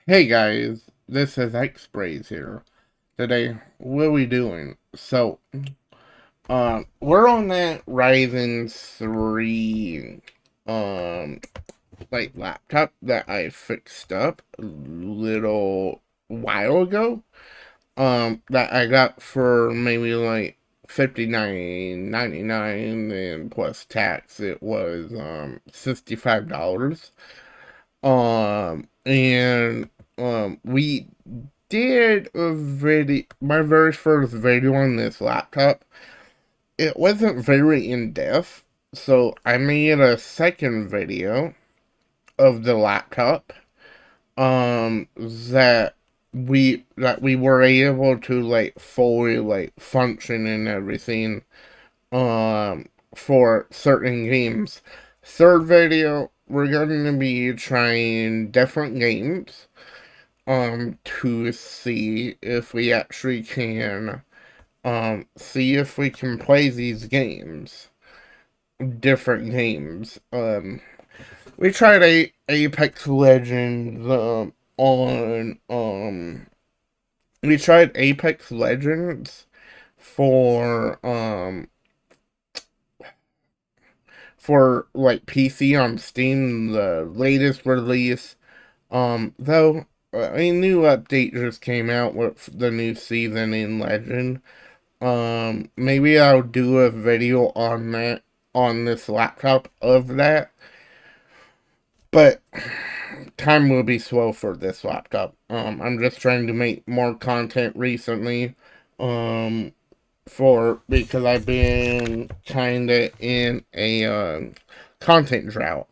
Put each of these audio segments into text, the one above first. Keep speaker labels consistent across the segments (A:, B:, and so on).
A: Hey guys, this is X-Brays here. Today, what are we doing? We're on that Ryzen 3, um, laptop that I fixed up a little while ago. That I got for maybe like 59.99 and plus tax, it was, $65. We did a video, my very first video on this laptop. It wasn't very in-depth, so I made a second video of the laptop, that we were able to, like, fully, like, function and everything, for certain games. Third video, we're going to be trying different games, to see if we actually can, see if we can play these games. Different games. We tried Apex Legends, we tried Apex Legends for like PC on Steam, the latest release. Though a new update just came out with the new season in Legend. Maybe I'll do a video on that on this laptop of that, but time will be slow for this laptop. I'm just trying to make more content recently, um, for because I've been kinda in a content drought.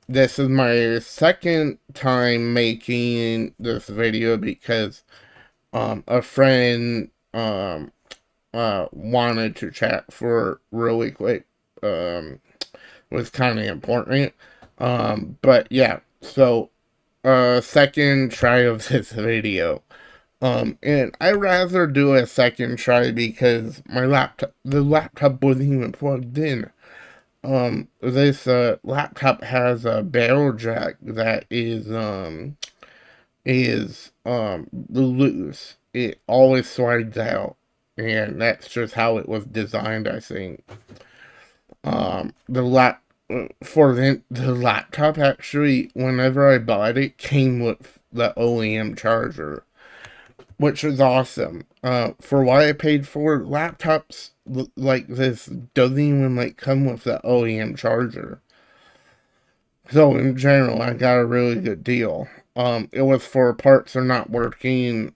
A: This is my second time making this video because a friend wanted to chat for really quick. Was kind of important. But yeah, so second try of this video. And I rather do a second try because the laptop wasn't even plugged in. This laptop has a barrel jack that is loose. It always slides out, and that's just how it was designed, I think. The lap for the laptop, actually, whenever I bought it, came with the OEM charger, which is awesome. For what I paid for, laptops like this doesn't even like come with the OEM charger. So in general, I got a really good deal. It was for parts are not working,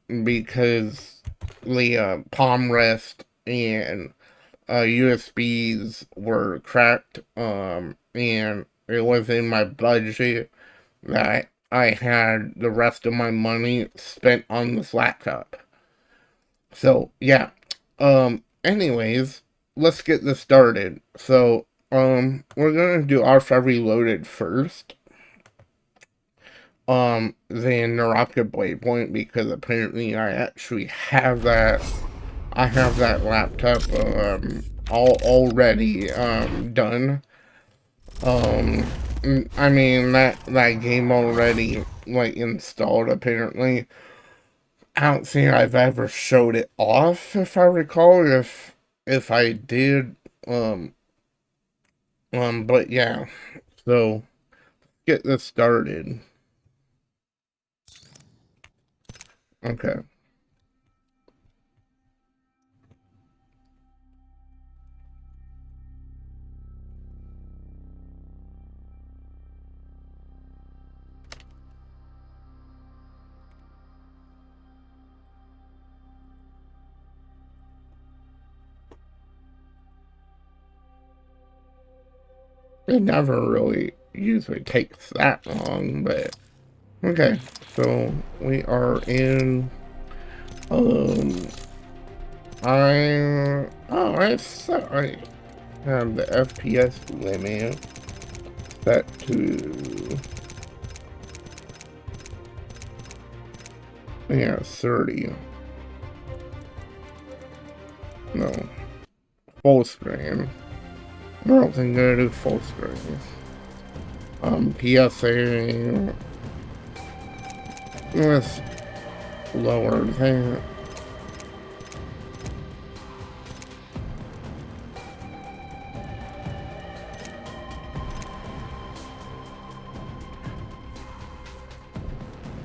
A: because the palm rest and USBs were cracked, and it was in my budget that I had the rest of my money spent on this laptop. So, yeah. Anyways, let's get this started. So, we're gonna do Alpha Reloaded first. Then Naraka Blade Point, because apparently I actually have that. I have that laptop, already, done. Um, I mean, that game already, like, installed, apparently. I don't think I've ever showed it off, if I recall, if I did, but yeah. So, get this started. Okay. It never really usually takes that long, but okay. So, we are in, um, I have the FPS limit set to, yeah, 30. No, full screen. I don't think I'm gonna do full screen. PSA Let's lower that.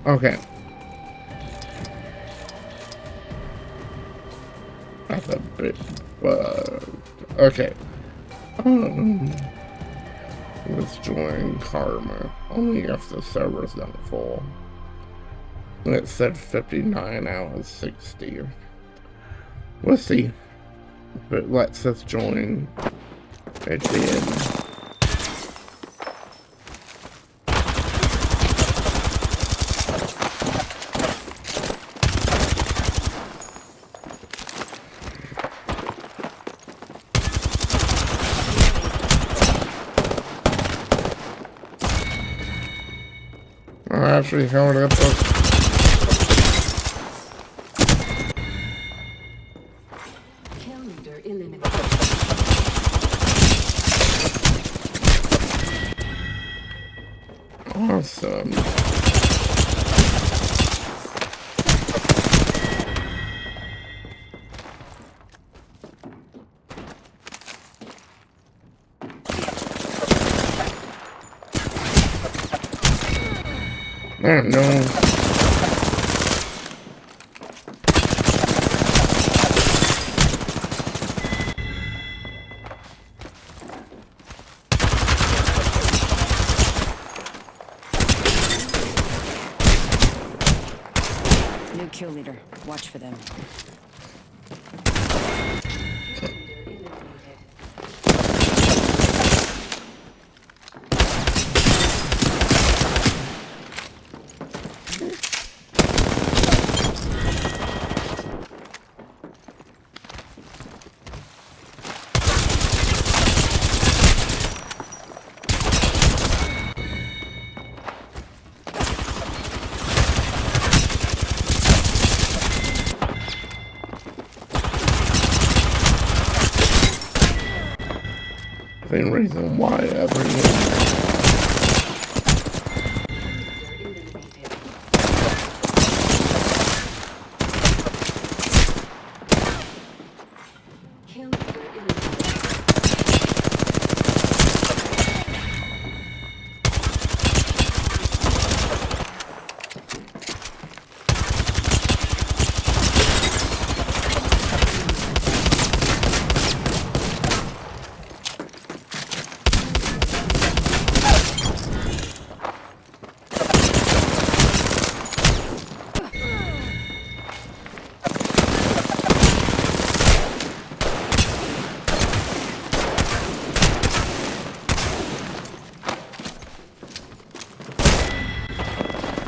A: Okay. That's a bit okay. Let's join Karma. Only if the server's not full. It said 59 out of 60. We'll see. But let's just join. It did. I actually held up a awesome. I don't know.
B: New kill leader. Watch for them.
A: Same reason why everyone.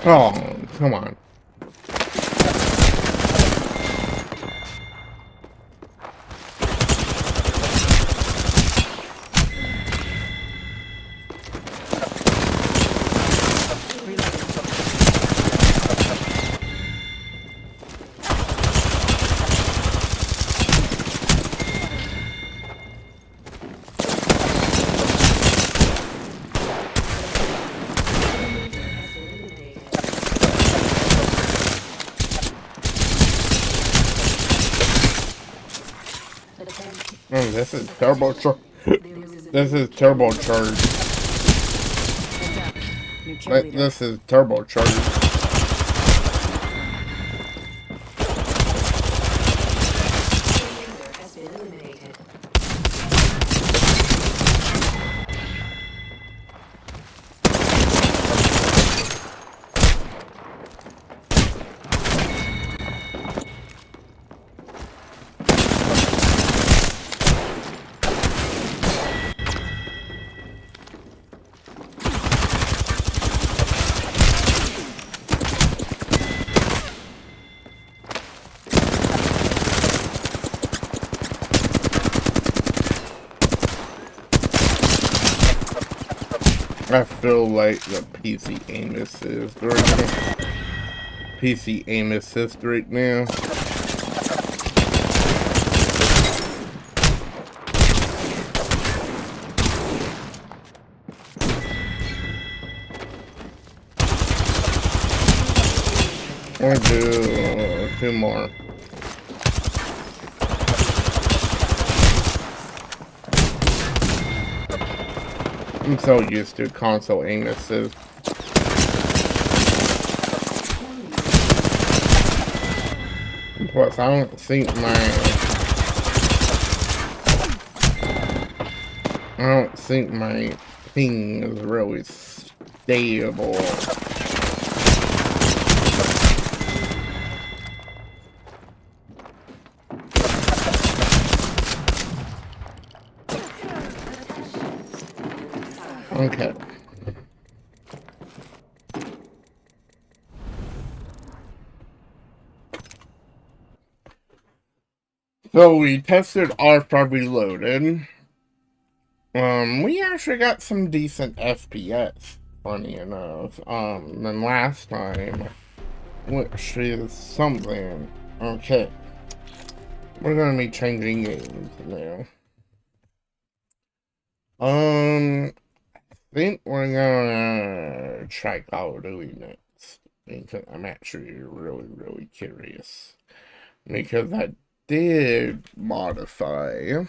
A: Oh, come on. Oh, this is turbocharged. This is turbocharged. This is turbocharged. I feel like the PC aim assist right now. PC aim assist right now. Or do two more. I'm so used to console aim assist. And plus, I don't think my ping is really stable. Okay. So we tested R Reloaded. We actually got some decent FPS, funny enough, than last time, which is something. Okay. We're gonna be changing games now. I think we're gonna try Call of Duty next, because I'm actually really, really curious. Because I did modify.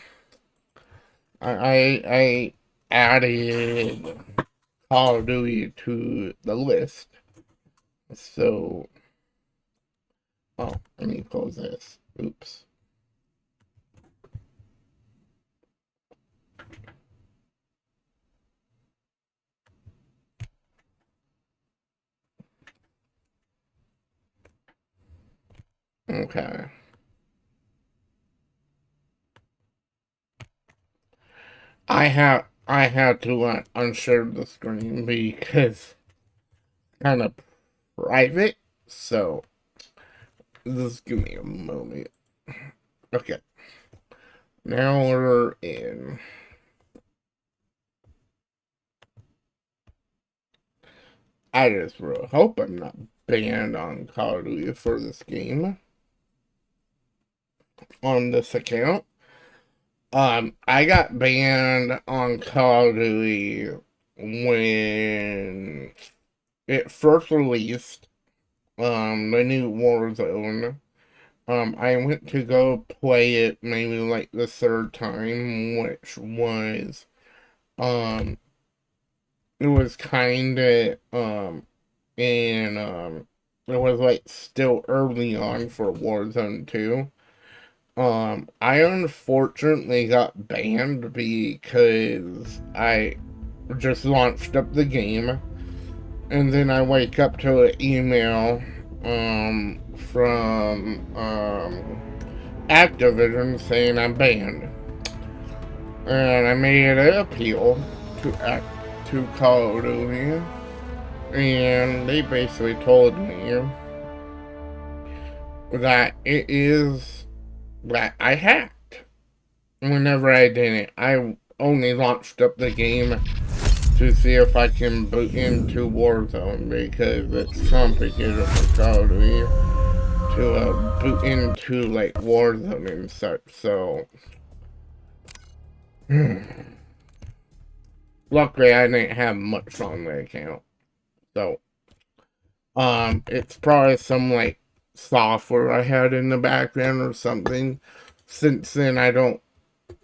A: I added Call of Duty to the list. So, oh, let me close this. Oops. Okay. I had to unshare the screen because it's kind of private. So just give me a moment. Okay. Now we're in. I just really hope I'm not banned on Call of Duty for this game on this account. I got banned on Call of Duty when it first released, the new Warzone. I went to go play it maybe like the third time, which was, um, it was kinda, and, it was like still early on for Warzone 2. I unfortunately got banned because I just launched up the game, and then I wake up to an email, from, Activision saying I'm banned. And I made an appeal to Call of Duty, and they basically told me that it is that I hacked. Whenever I didn't, I only launched up the game to see if I can boot into Warzone because it's complicated for Call of Duty to boot into like Warzone and such. So luckily I didn't have much on the account. So it's probably some like software I had in the background or something. Since then I don't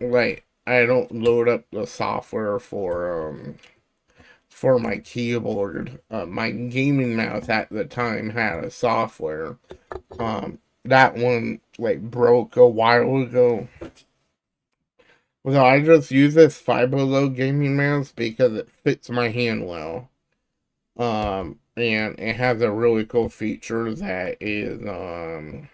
A: load up the software for my keyboard. My gaming mouse at the time had a software. That one like broke a while ago. So I just use this fiber low gaming mouse because it fits my hand well. And it has a really cool feature that is, it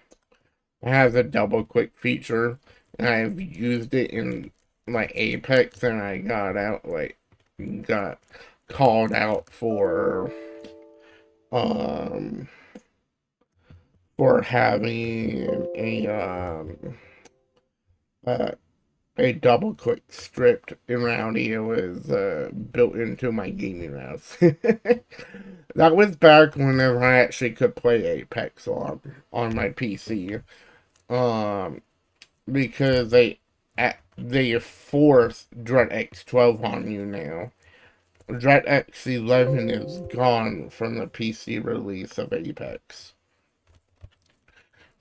A: has a double click feature. And I've used it in like Apex, and I got called out um, for having uh, a double click script around here was built into my gaming mouse. That was back whenever I actually could play Apex on my PC. Um, because they force DirectX 12 on you now. DirectX 11 is gone from the PC release of Apex.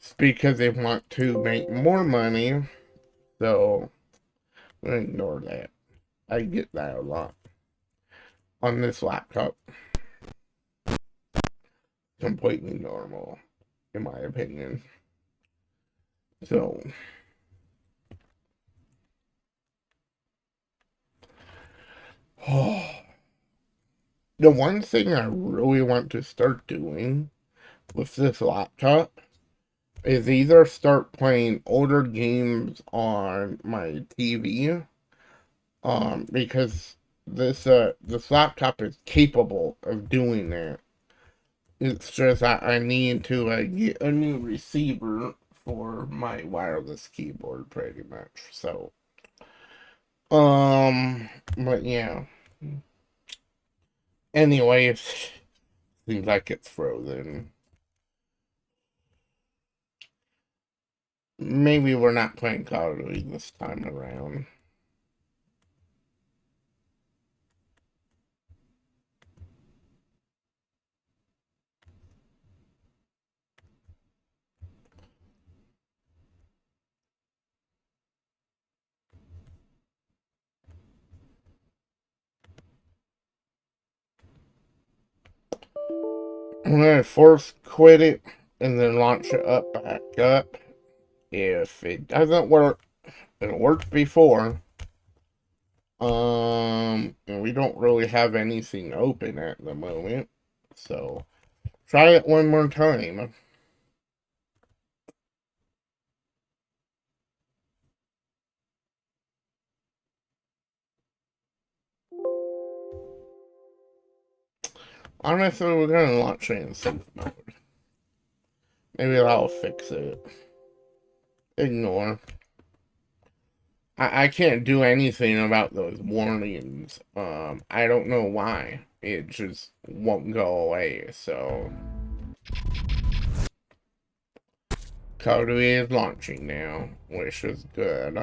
A: It's because they want to make more money, so ignore that. I get that a lot on this laptop. Completely normal, in my opinion. So, the one thing I really want to start doing with this laptop is either start playing older games on my TV, because this laptop is capable of doing that. It's just I need to get a new receiver for my wireless keyboard, pretty much. So, but yeah. Anyways, seems like it's frozen. Maybe we're not playing Call of Duty this time around. I'm gonna force quit it and then launch it up back up. If it doesn't work, it worked before. And we don't really have anything open at the moment, so try it one more time. Honestly, we're gonna launch it in safe mode. Maybe that'll fix it. Ignore. I can't do anything about those warnings. I don't know why. It just won't go away, so Call of Duty is launching now, which is good.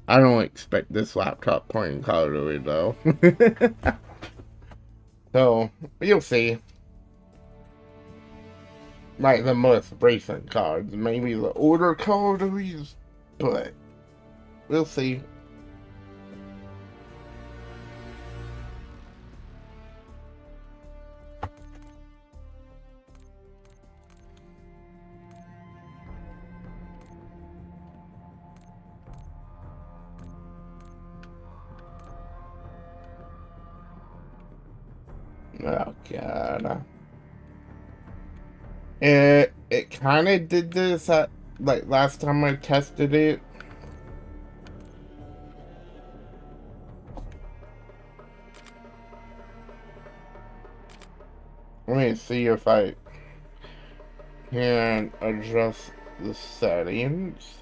A: I don't expect this laptop playing Call of Duty though. So, you'll see. Like the most recent cards, maybe the older Call of Duties, but we'll see. Oh god. It kind of did this at like last time I tested it. Let me see if I can adjust the settings.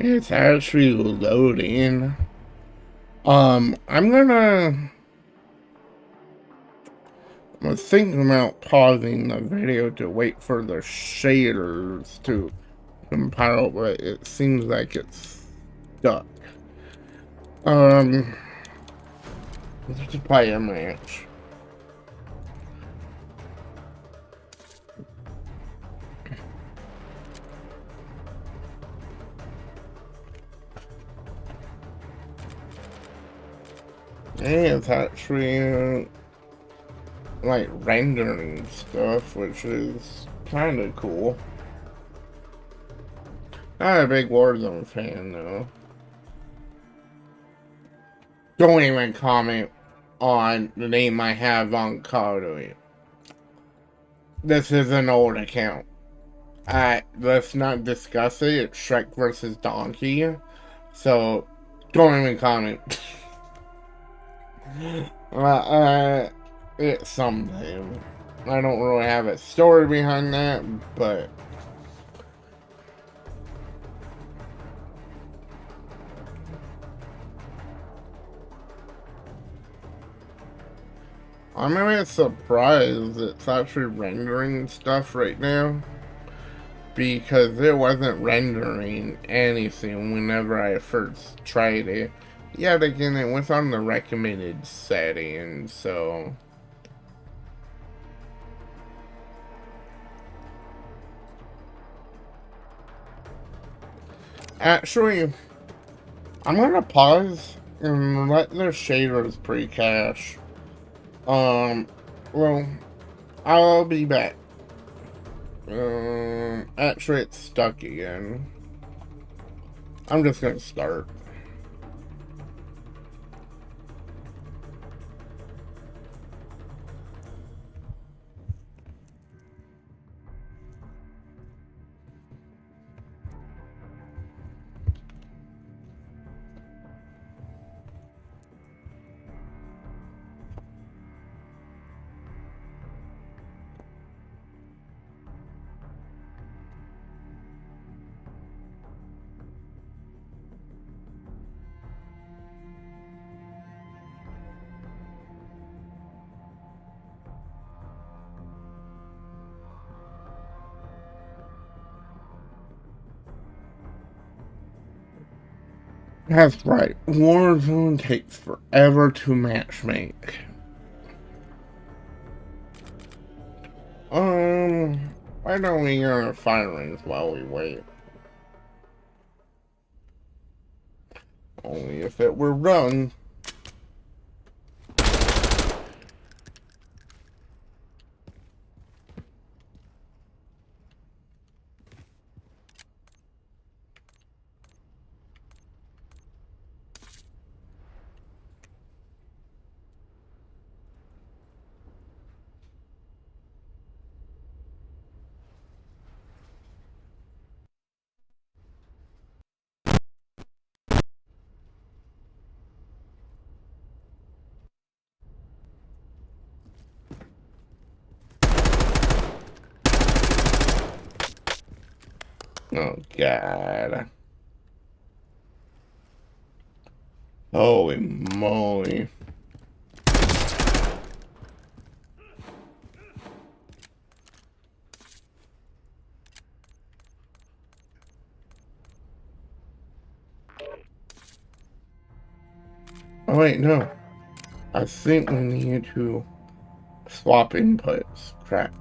A: It's actually loading. I'm gonna. I was thinking about pausing the video to wait for the shaders to compile, but it seems like it's stuck. Um, let's just play a match. And it's actually like rendering stuff, which is kind of cool. Not a big Warzone fan though. Don't even comment on the name I have on Call of Duty. This is an old account. Let's not discuss it. It's Shrek versus Donkey. So, don't even comment. It's something. I don't really have a story behind that, but I'm a bit surprised it's actually rendering stuff right now, because it wasn't rendering anything whenever I first tried it. Yet again, it was on the recommended settings, so actually, I'm gonna pause and let the shaders pre-cache. Well, I'll be back. Actually, it's stuck again. I'm just gonna start. That's right. Warzone takes forever to matchmake. Why don't we go to firings while we wait? Only if it were run. Oh, God. Holy moly. Oh, wait, no. I think we need to swap inputs. Crap.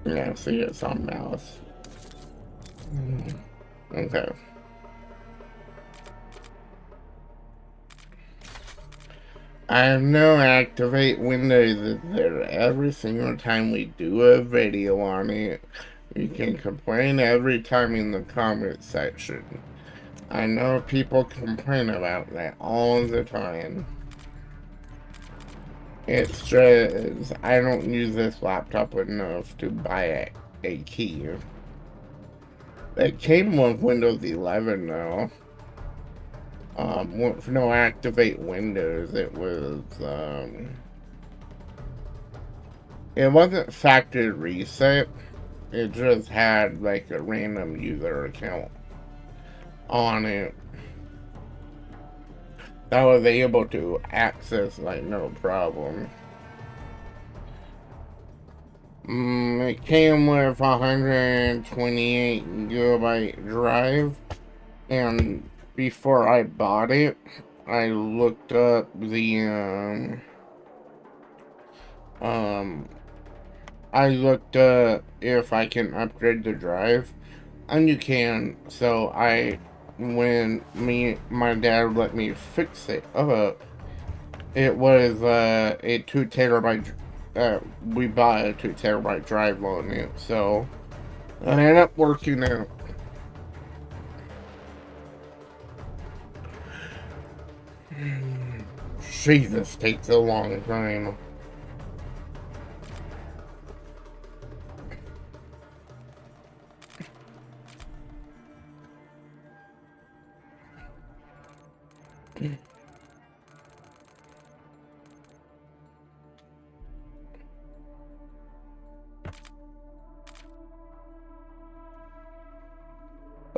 A: Yeah, see, it's on mouse. Okay. I have no activate windows there every single time we do a video on it. You can complain every time in the comment section. I know people complain about that all the time. It's just, I don't use this laptop enough to buy a key. It came with Windows 11 though. With no activate windows, it wasn't factory reset. It just had like a random user account on it that was able to access like no problem. It came with 128 gigabyte drive, and before I bought it, I looked up um I looked up if I can upgrade the drive, and you can. So when my dad let me fix it up, It was a 2 terabyte. We bought a 2 terabyte drive on it, so it ended up working out. Jesus, takes a long time.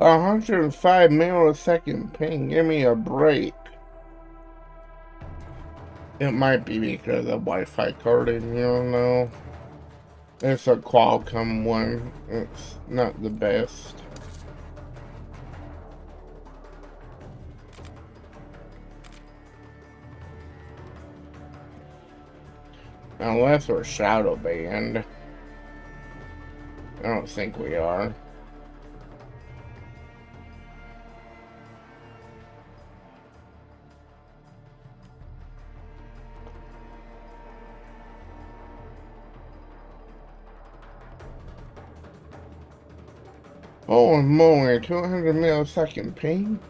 A: A 105 millisecond ping. Give me a break. It might be because of the Wi-Fi card in here, no. It's a Qualcomm one. It's not the best. Unless we're shadow banned. I don't think we are. Holy moly, 200 millisecond ping?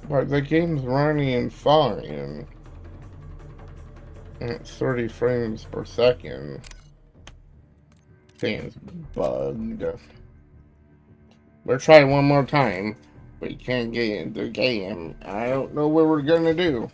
A: But the game's running fine. And it's 30 frames per second. Game's bugged. We're trying one more time. We can't get into the game. I don't know what we're gonna do.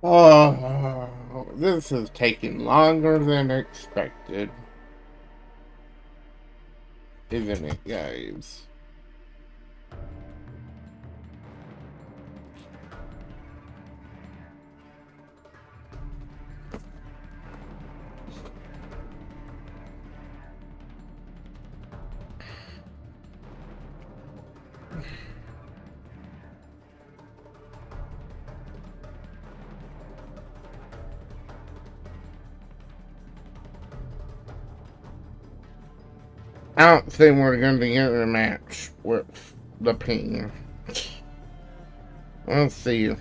A: Oh, this is taking longer than expected. Isn't it, guys? I don't think we're going to get a match with the ping. Let's see.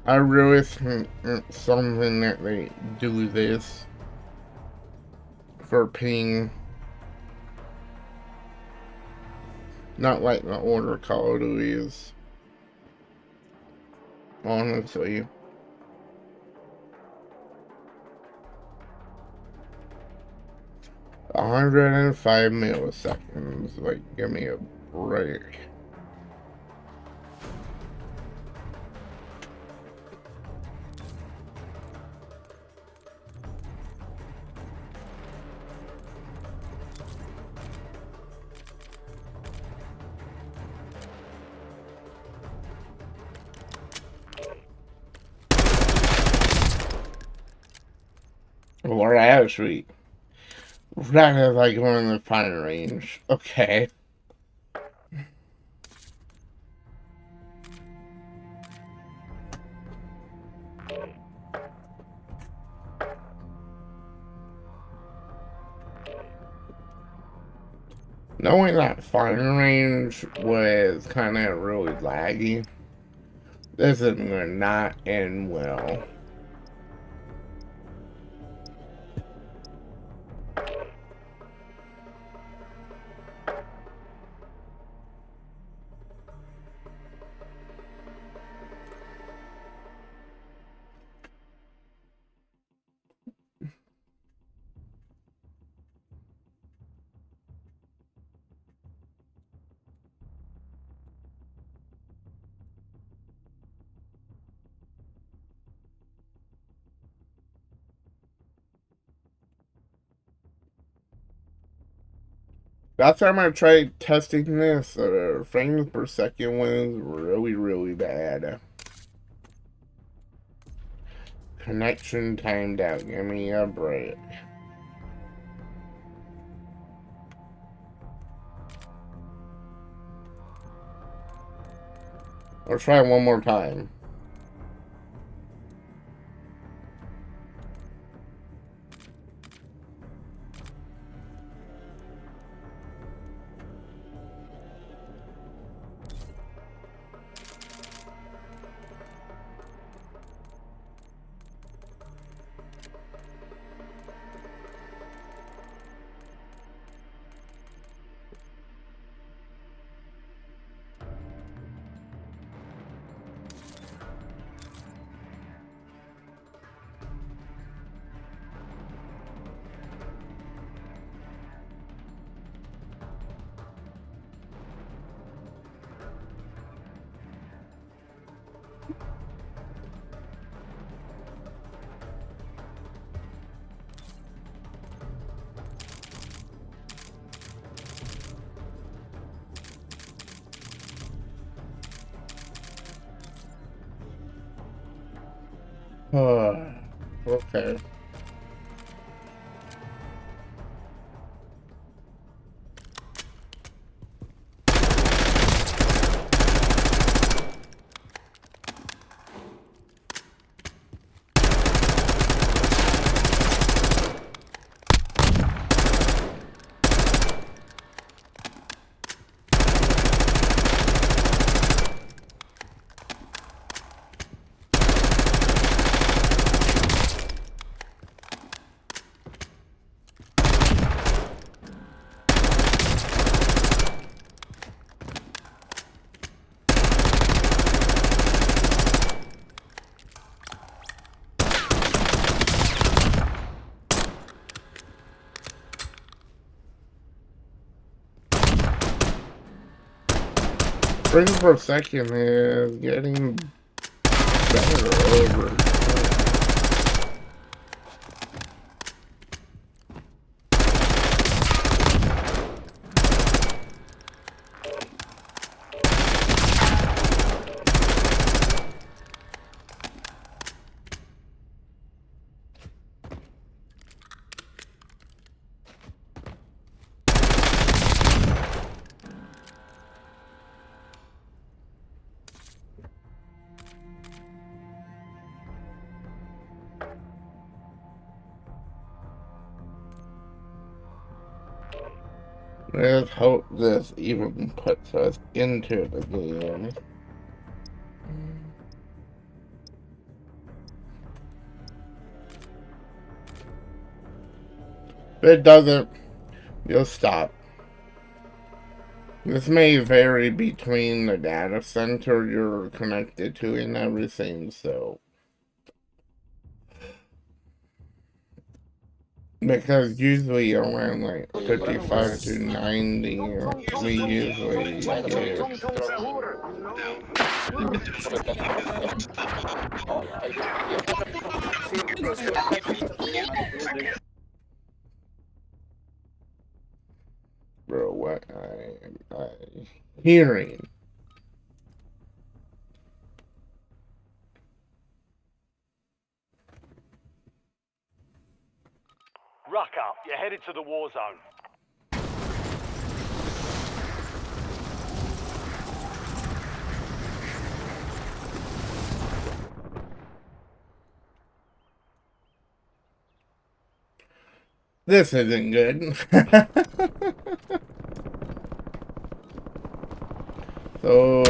A: I really think it's something that they do this for ping. Not like the older Call of Duties. Honestly. 105 milliseconds. Like, give me a break. We're actually right as I go in the firing range. Okay. Knowing that firing range was kind of really laggy, this is gonna not end well. Last time I tried testing this, frames per second was really, really bad. Connection timed out. Give me a break. I'll try one more time. Okay. Frames per second is getting better over time. Let's hope this even puts us into the game. If it doesn't, we'll stop. This may vary between the data center you're connected to and everything, so. Because usually around like 55 to 90, we usually get. Bro, what I hearing.
C: Ruck up, you're headed to the war zone.
A: This isn't good. So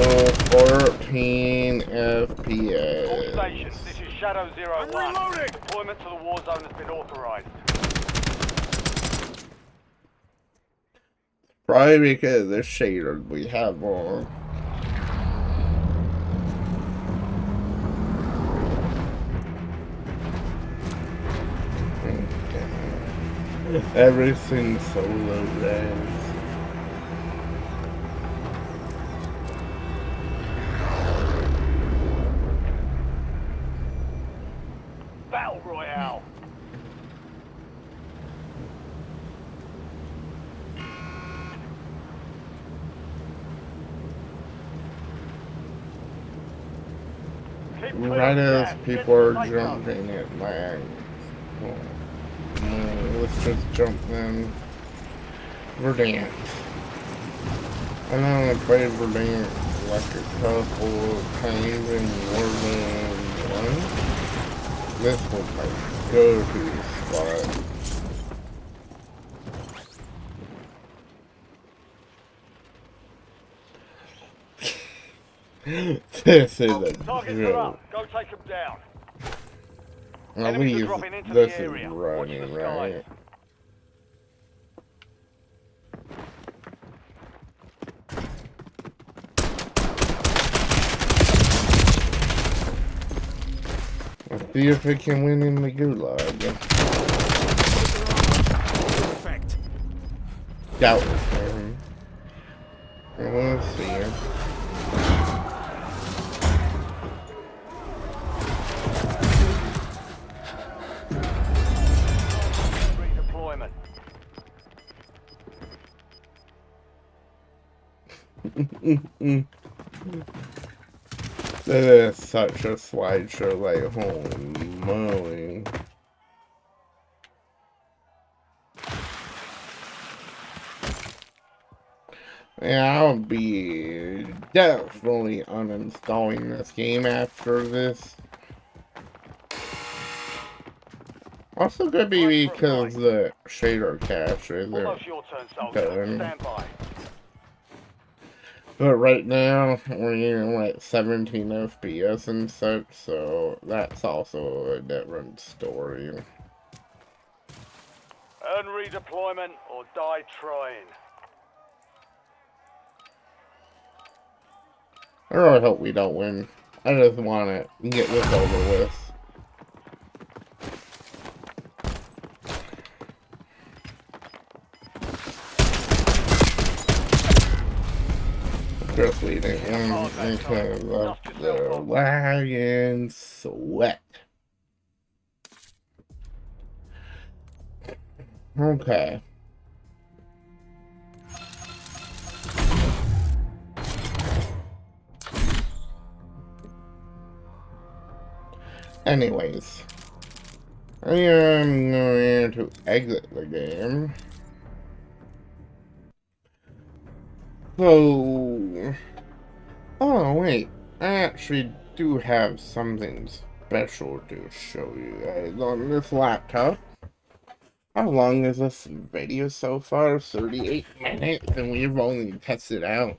A: 14 FPS.
C: All stations, this is Shadow 01. Deployment to the war zone has been authorized.
A: Probably because of the shaders we have on. Everything's so low res.
C: Battle Royale.
A: right as people are jumping, it lags. Well, let's just jump then. Verdant. I know I played Verdant like a couple of times in Warzone 1. This was my go-to spot. This is a joke.
C: Go take them down.
A: At least this is running, right? Let's see if it can win in the gulag.
D: Perfect.
A: Doubtless, man. Let's see.
C: Redeployment.
A: That is such a slideshow, like, holy moly. Yeah, I'll be definitely uninstalling this game after this. Also could be because the shader cache isn't
C: Almost your turn, soldier.
A: done.
C: Stand by.
A: But right now, we're getting like 17 FPS and such, so that's also a different story.
C: Earn redeployment or die trying.
A: I really hope we don't win. I just want to get this over with. Just leading in because of the lag and sweat. Okay. Anyways, I am going to exit the game. So, oh wait, I actually do have something special to show you guys on this laptop. How long is this video so far? 38 minutes, and we've only tested out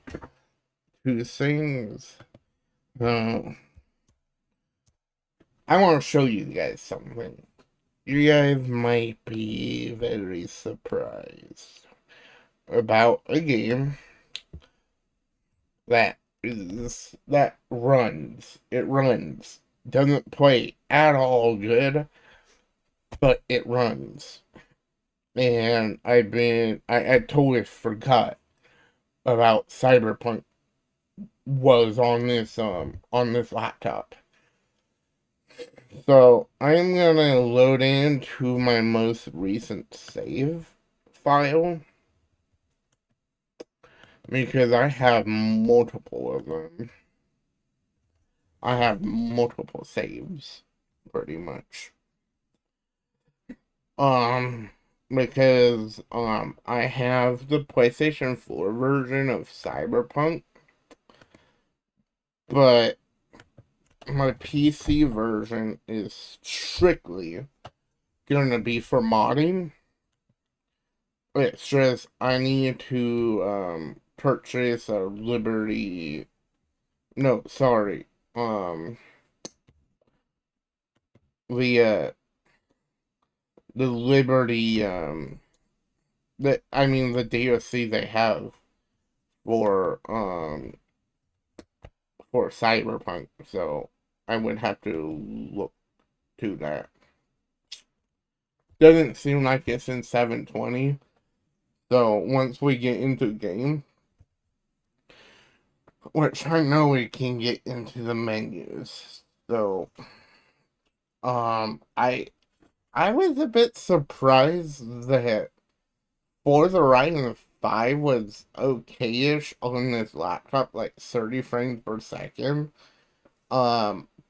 A: 2 things. I want to show you guys something. You guys might be very surprised about a game that runs. It runs. Doesn't play at all good, but it runs. And I totally forgot about Cyberpunk was on this laptop. So I'm gonna load into my most recent save file because I have multiple of them. I have multiple saves, pretty much. Because I have the PlayStation 4 version of Cyberpunk, but my PC version is strictly gonna be for modding. It's just I need to purchase a Liberty. No, sorry. The Liberty the DLC they have for Cyberpunk, so I would have to look to that. Doesn't seem like it's in 720. So once we get into the game, which I know we can get into the menus. So I was a bit surprised that Forza Horizon 5 was okay-ish on this laptop, like 30 frames per second.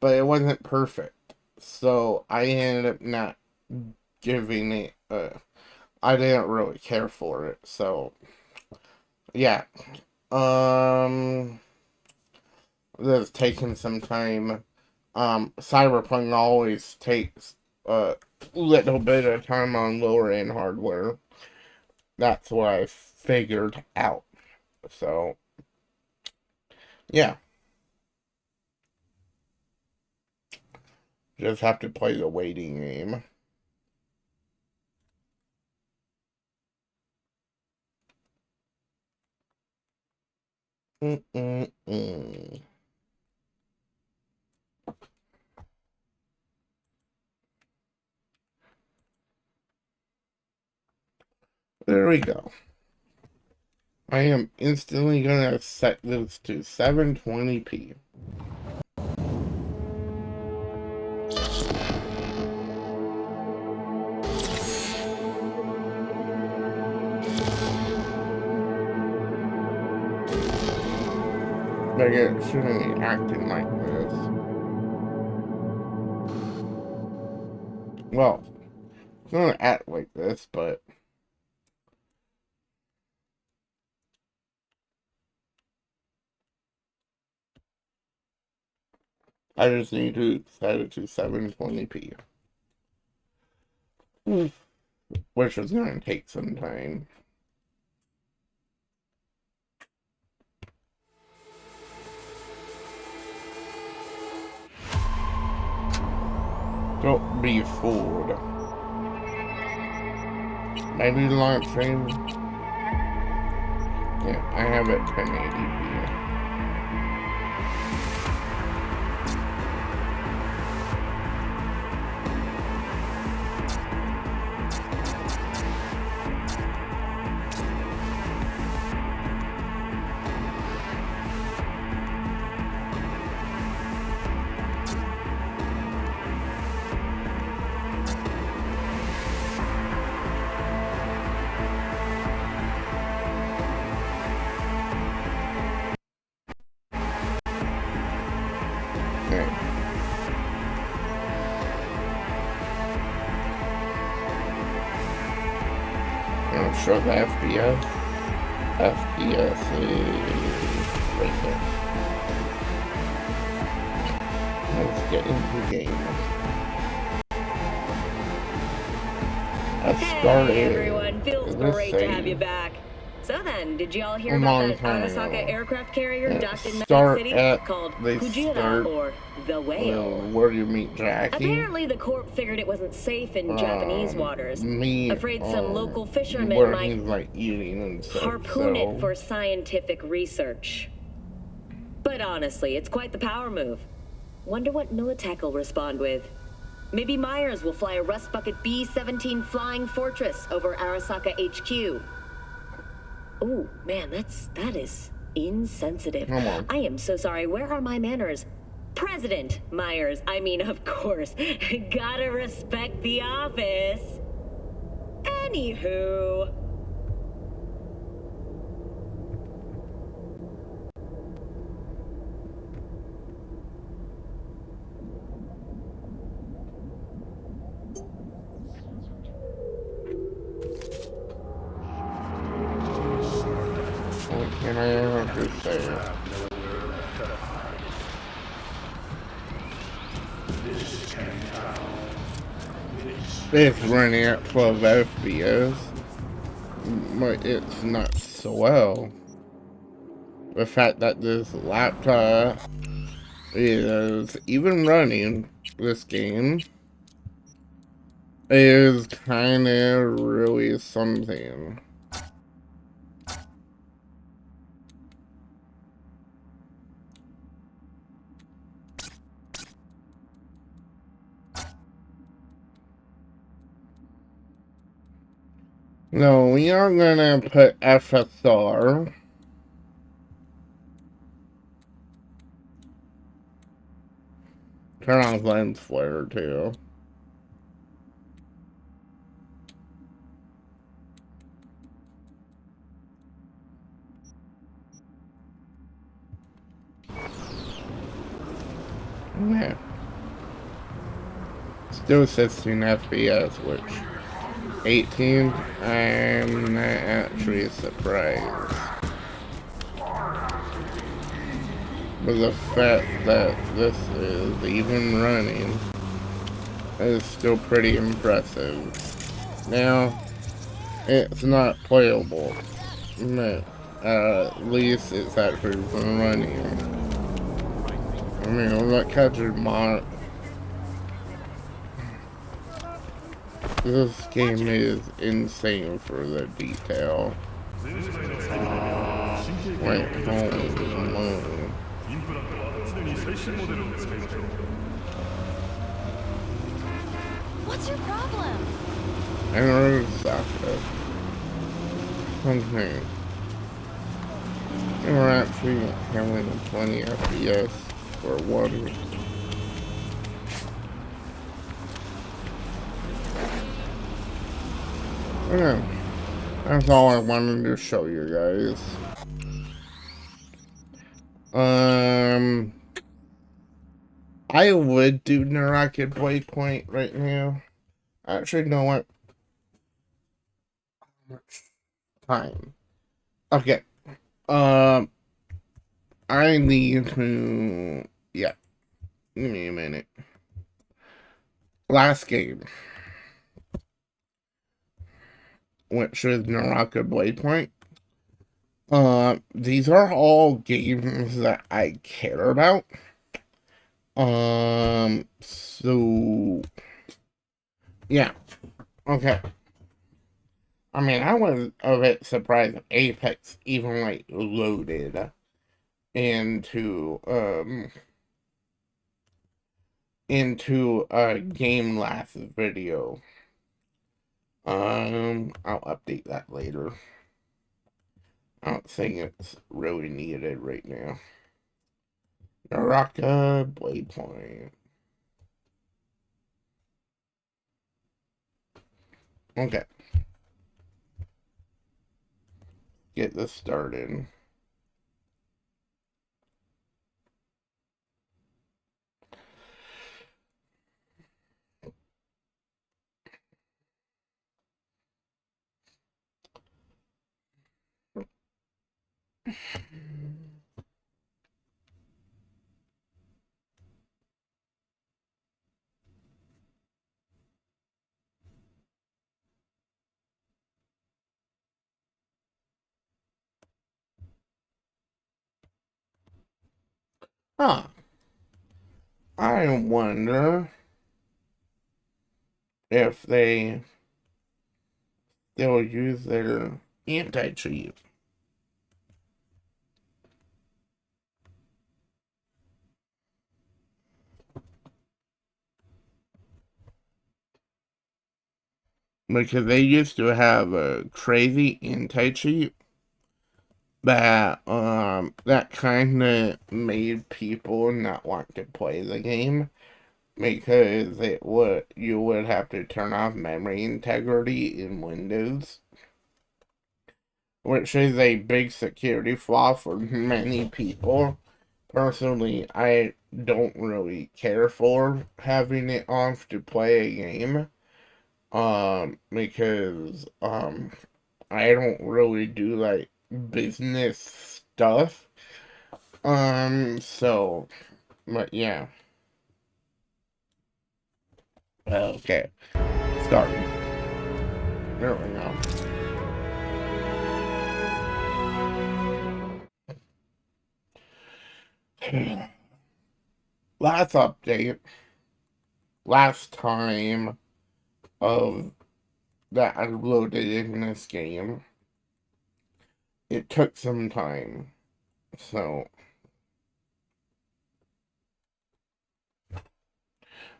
A: but it wasn't perfect. So I ended up not giving it, I didn't really care for it. So, yeah. Um, this taking some time. Cyberpunk always takes a little bit of time on lower end hardware. That's what I figured out. So, yeah. Just have to play the waiting game. Mm-mm-mm. There we go. I am instantly gonna set this to 720p. But it shouldn't be acting like this. Well, it's gonna act like this, but I just need to set it to 720p. Which is gonna take some time. Don't be fooled. Maybe launching. Yeah, I have it 1080p. Okay. I'll show the FPS. FPS is right there. Let's get into the game.
B: Hey everyone, feels great to have you back. So then, did you all hear about that Arasaka aircraft carrier docked in Mexico City called Kujira or the Whale?
A: Where you meet Jackie.
B: Apparently the Corp figured it wasn't safe in Japanese waters. Afraid some local fishermen
A: where
B: might
A: he's like eating and stuff,
B: harpoon it for scientific research. But honestly, it's quite the power move. Wonder what Militech will respond with. Maybe Myers will fly a Rust Bucket B-17 Flying Fortress over Arasaka HQ. Oh, man, that is insensitive.
A: Come on.
B: I am so sorry. Where are my manners? President Myers. I mean, of course. Gotta respect the office. Anywho.
A: What can I ever say? It's running at 12 FPS, but it's not so well. The fact that this laptop is even running this game is kind of really something. No, we are gonna put FSR. Turn on lens flare too. Yeah. still 16 FPS, which 18, I'm not actually surprised. But the fact that this is even running is still pretty impressive. Now, it's not playable, but at least it's actually running. I mean, look, catcher mod. This game is insane for the detail. Wait, hold on.
D: What's your problem?
A: I know Saka. Okay. We're actually having 20 FPS for one. Okay. That's all I wanted to show you guys. I would do Naraka Waypoint right now. Actually, know what? How much time? Okay. I need to. Yeah. Give me a minute. Last game, which is Naraka Waypoint. These are all games that I care about. So yeah, okay. I mean, I was a bit surprised Apex even like loaded into a game last video. I'll update that later. I don't think it's really needed right now. Naraka Waypoint. Okay. Get this started. Huh. I wonder if they still use their anti-cheat. Because they used to have a crazy anti-cheat that kind of made people not want to play the game because you would have to turn off memory integrity in Windows, which is a big security flaw for many people. Personally, I don't really care for having it off to play a game, because I don't really do like business stuff. So, but yeah. Okay. Starting. There we go. Last update. Last time of that I loaded in this game. It took some time. So,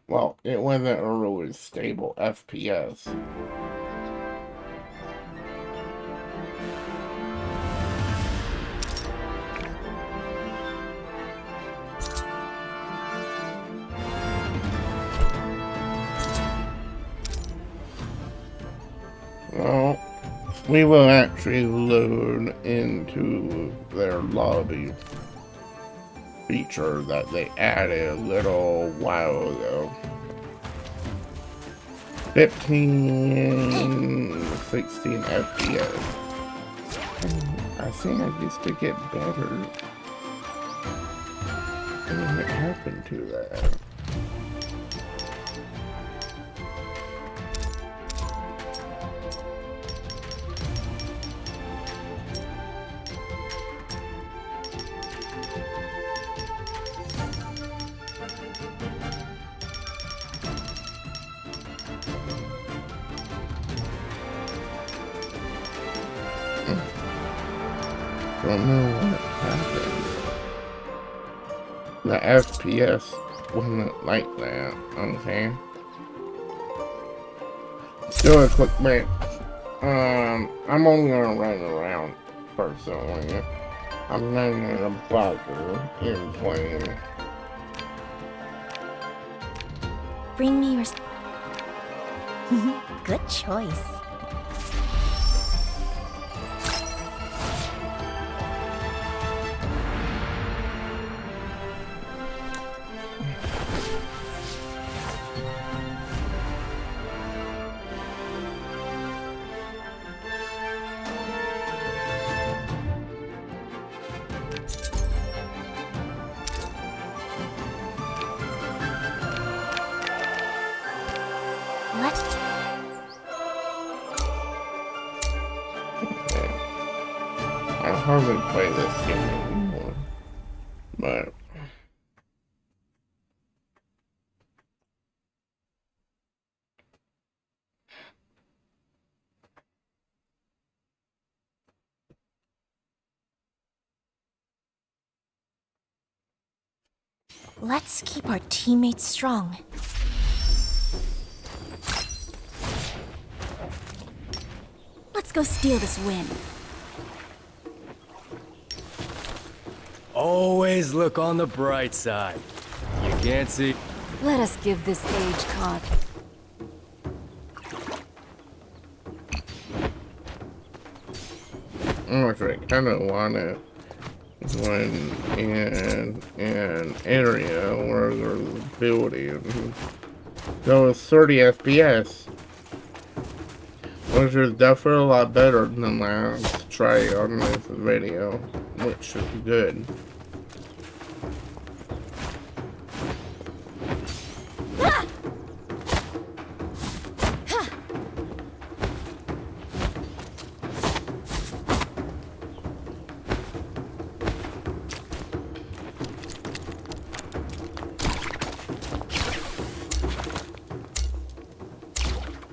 A: well, it wasn't a really stable FPS. Well, we will actually load into their lobby feature that they added a little while ago. 15, 16 FPS. I think I used to get better. What happened to that? Don't know what happened. The FPS wasn't like that. Okay. Still a quick match. I'm only gonna run around personally. I'm not gonna bother in playing.
D: Bring me your... Good choice.
A: I hardly play this game anymore, but
D: Let's keep our teammates strong. Let's go steal this win.
E: Always look on the bright side. You can't see.
D: Let us give this age caught.
A: I kind of want to when in an area where there's building goes 30 FPS, which is definitely a lot better than last try on this video, which is good.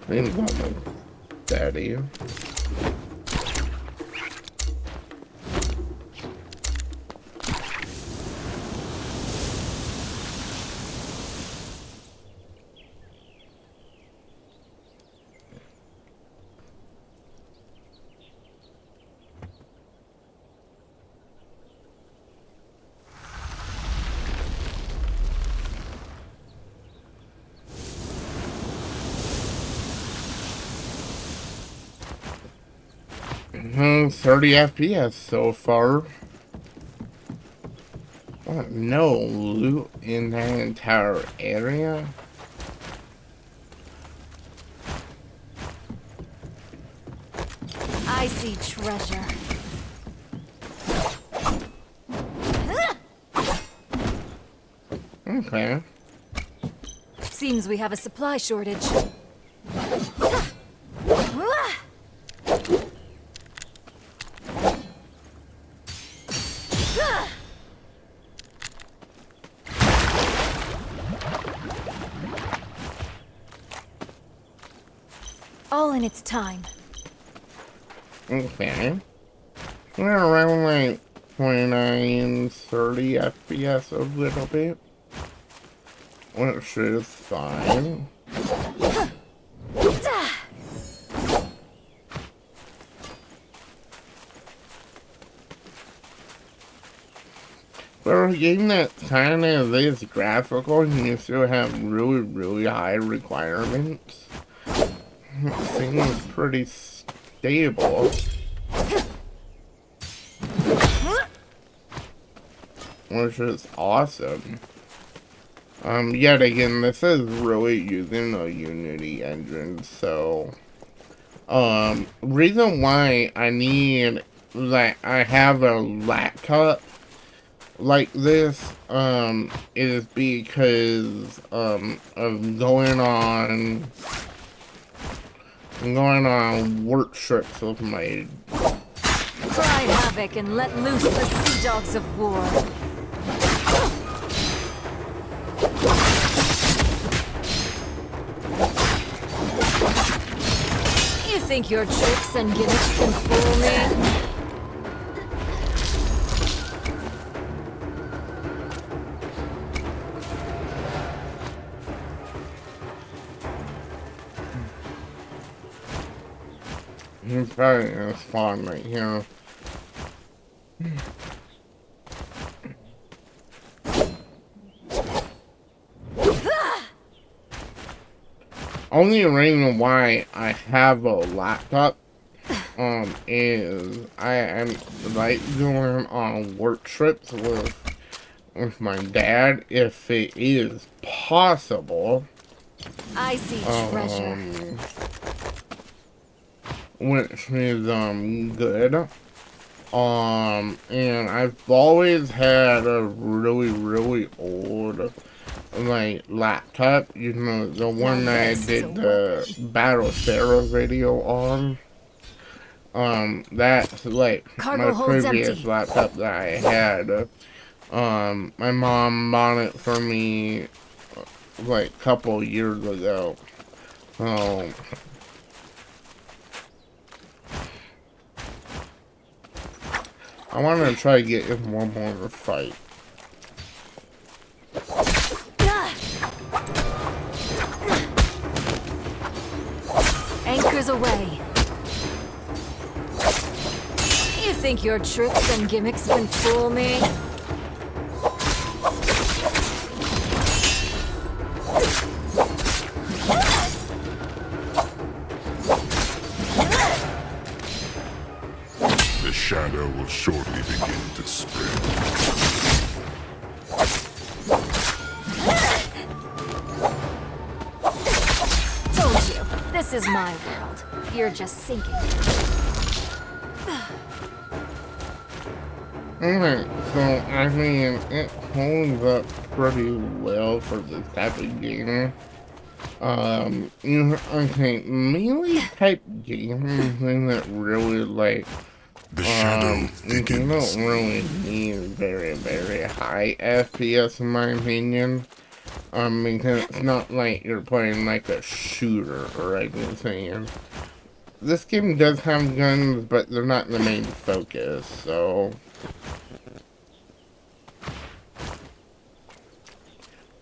A: Seems like my daddy. Mm-hmm, 30 FPS so far. No loot in that entire area.
D: I see treasure.
A: Okay.
D: Seems we have a supply shortage. All in its time.
A: Okay. We're around like 29, 30 FPS a little bit. Which is fine. For a game that kind of is graphical and you still have really high requirements, it seems pretty stable. Which is awesome. Yet again, this is really using a Unity engine, so, reason why I need, like, I have a laptop like this, is because, of going on work trips with my...
D: Cry havoc and let loose the sea dogs of war. You think your tricks and gimmicks can fool me?
A: He's probably gonna spawn right here. Only reason why I have a laptop, is I am like going on work trips with my dad if it is possible.
D: I see treasure.
A: Which is good. And I've always had a really old like laptop, you know, the one that I did the Battle Sarah video on. That's like
D: Cargo
A: my
D: holds
A: previous
D: empty.
A: laptop that I had. My mom bought it for me like a couple years ago. I want to try to get in one more fight.
D: Anchors away. You think your tricks and gimmicks can fool me?
F: The shadow will shortly begin to spread.
D: Told you, this is my world. You're just sinking.
A: Alright, so I mean, it holds up pretty well for this type of game. Okay, melee type games thing that really like,
F: The shadow
A: you
F: thickens.
A: don't really need very high FPS in my opinion. Because it's not like you're playing like a shooter or anything. This game does have guns, but they're not the main focus, so...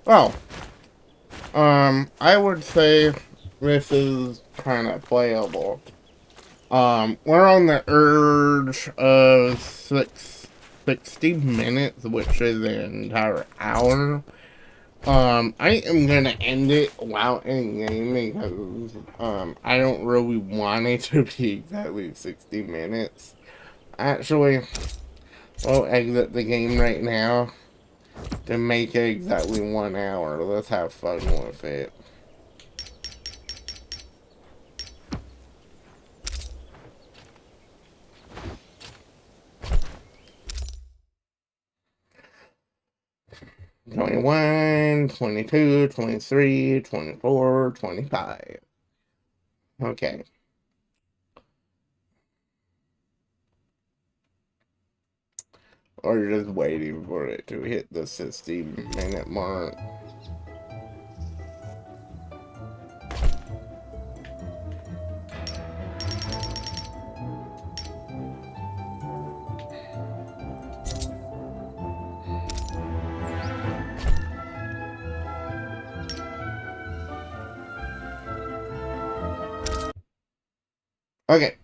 A: Well, I would say this is kind of playable. We're on the urge of 60 minutes, which is an entire hour. I am gonna end it while in game because, I don't really want it to be exactly 60 minutes. Actually, we'll exit the game right now to make it exactly 1 hour. Let's have fun with it. "21, 22, 23, 24, 25." Okay. Or you're just waiting for it to hit the 60-minute mark. Okay.